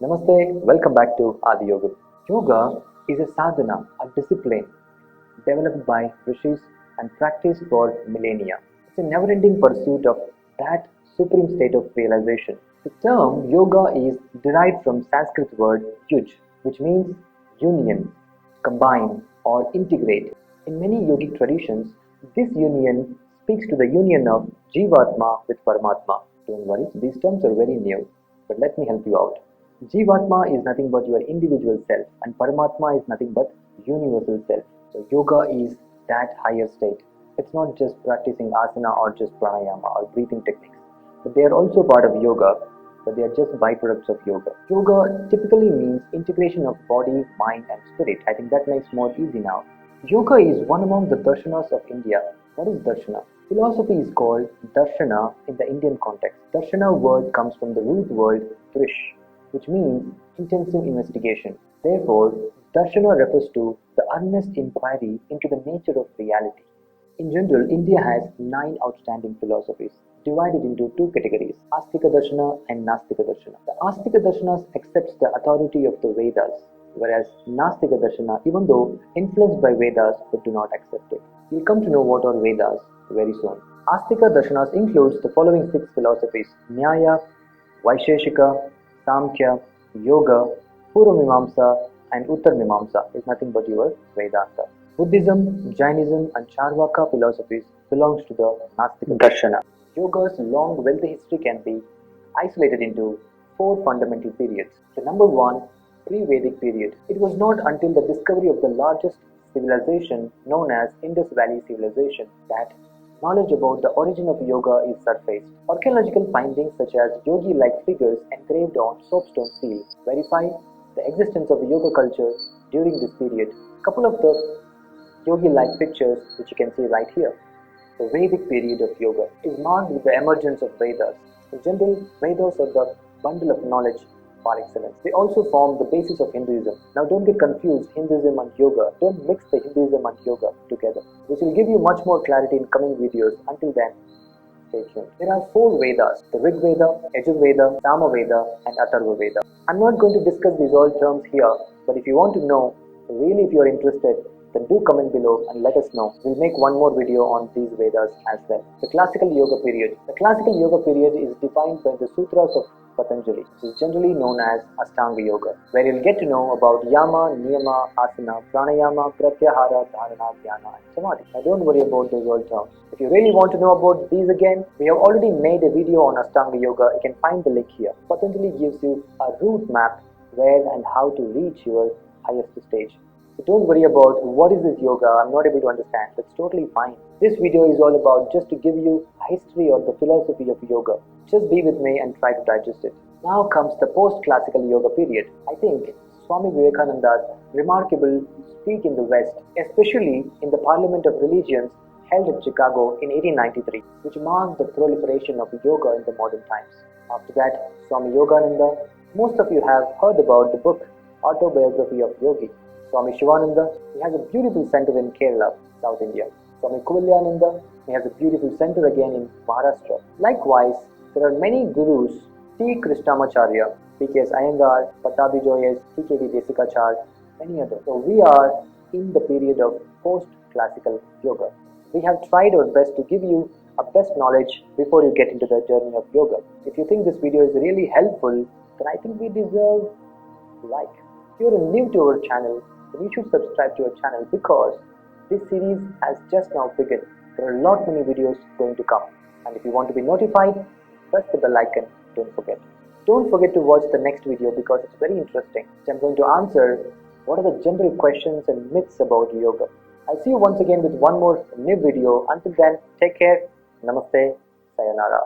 Namaste, welcome back to Adi Yoga. Yoga is a sadhana, a discipline developed by rishis and practiced for millennia. It's a never-ending pursuit of that supreme state of realization. The term yoga is derived from Sanskrit word yuj, which means union, combine or integrate. In many yogic traditions, this union speaks to the union of Jivatma with Paramatma. Don't worry, these terms are very new, but let me help you out. Jivatma is nothing but your individual self, and Paramatma is nothing but universal self. So yoga is that higher state. It's not just practicing asana or just pranayama or breathing techniques, but they are also part of yoga, but they are just byproducts of yoga. Yoga typically means integration of body, mind and spirit. I think that makes more easy now. Yoga is one among the darshanas of India. What is darshana? Philosophy is called darshana in the Indian context. Darshana word comes from the root word drish, which means intensive investigation. Therefore, darshana refers to the earnest inquiry into the nature of reality. In general, India has 9 outstanding philosophies, divided into 2 categories, Astika Darshana and Nastika Darshana. The Astika Darshanas accepts the authority of the Vedas, whereas Nastika Darshana, even though influenced by Vedas, but do not accept it. You'll come to know what are Vedas very soon. Astika Darshanas includes the following 6 philosophies: Nyaya, Vaisheshika, Samkhya, Yoga, Purvamimamsa and Uttarmimamsa is nothing but your Vedanta. Buddhism, Jainism and Charvaka philosophies belongs to the Nastika Darshana. Yoga's long wealthy history can be isolated into 4 fundamental periods. The number 1, PreVedic period. It was not until the discovery of the largest civilization known as Indus Valley civilization that knowledge about the origin of yoga is surfaced. Archaeological findings such as yogi-like figures engraved on soapstone seals verify the existence of yoga culture during this period. A couple of the yogi-like pictures which you can see right here. The Vedic period of yoga is marked with the emergence of Vedas. In general, Vedas are the bundle of knowledge par excellence. They also form the basis of Hinduism. Now don't get confused, Hinduism and yoga. Don't mix the Hinduism and yoga together. This will give you much more clarity in coming videos. Until then, stay tuned. There are 4 Vedas: the Rig Veda, Yajur Veda, Sama Veda and Atharva Veda. I'm not going to discuss these all terms here, but if you want to know, really if you are interested, then do comment below and let us know. We'll make one more video on these Vedas as well. The Classical Yoga period. The Classical Yoga period is defined by the Sutras of Patanjali, which is generally known as Ashtanga Yoga, where you'll get to know about Yama, Niyama, Asana, Pranayama, Pratyahara, Dharana, Dhyana and Samadhi. Now don't worry about those all terms. If you really want to know about these again, we have already made a video on Ashtanga Yoga. You can find the link here. Patanjali gives you a route map where and how to reach your highest stage. So don't worry about what is this yoga, I'm not able to understand. That's totally fine. This video is all about just to give you a history or the philosophy of yoga. Just be with me and try to digest it. Now comes the post-classical yoga period. I think Swami Vivekananda's remarkable speech in the West, especially in the Parliament of Religions held at Chicago in 1893, which marked the proliferation of yoga in the modern times. After that, Swami Yogananda, most of you have heard about the book Autobiography of Yogi. Swami Shivananda, he has a beautiful center in Kerala, South India. Swami Kuvalyananda, he has a beautiful center again in Maharashtra. Likewise, there are many gurus, T. Krishnamacharya, P.K.S. Iyengar, Patabi Joyes, T.K.V. Desikachar, many others. So we are in the period of post-classical yoga. We have tried our best to give you a best knowledge before you get into the journey of yoga. If you think this video is really helpful, then I think we deserve a like. If you are new to our channel, then you should subscribe to our channel because this series has just now begun. There are a lot many videos going to come. And if you want to be notified, press the bell icon, don't forget. Don't forget to watch the next video because it's very interesting. I'm going to answer what are the general questions and myths about yoga. I'll see you once again with one more new video. Until then, take care. Namaste. Sayonara.